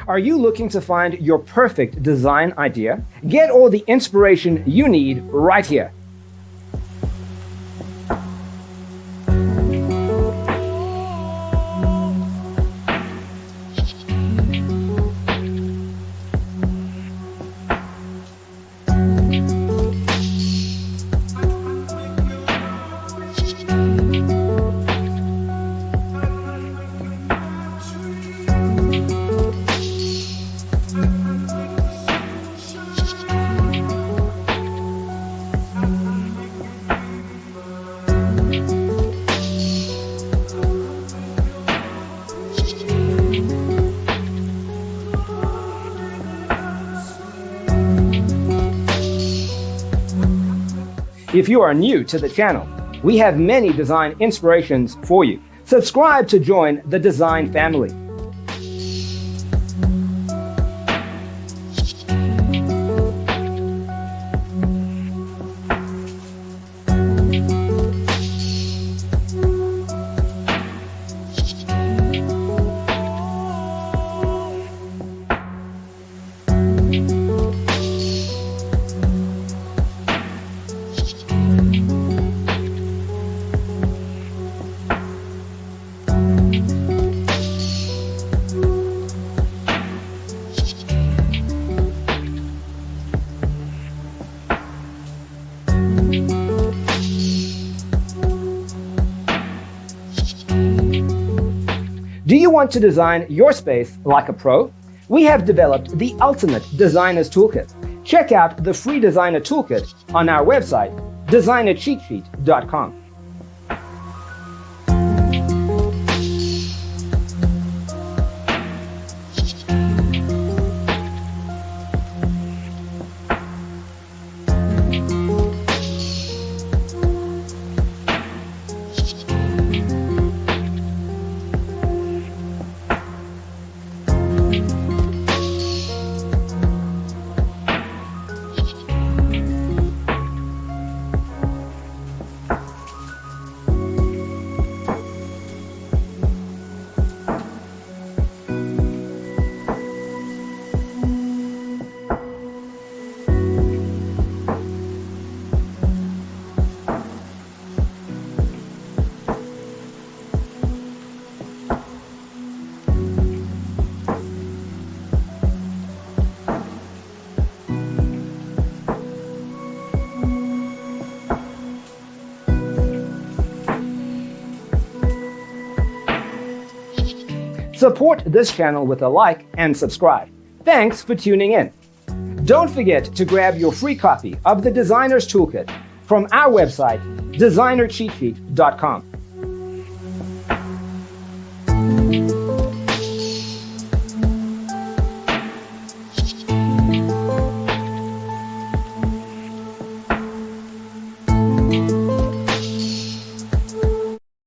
Are you looking to find your perfect design idea? Get all the inspiration you need right here. If you are new to the channel, we have many design inspirations for you. Subscribe to join the design family. Do you want to design your space like a pro? We have developed the ultimate designer's toolkit. Check out the free designer toolkit on our website, designercheatsheet.com. Support this channel with a like and subscribe. Thanks for tuning in. Don't forget to grab your free copy of the Designer's Toolkit from our website, designercheatsheet.com.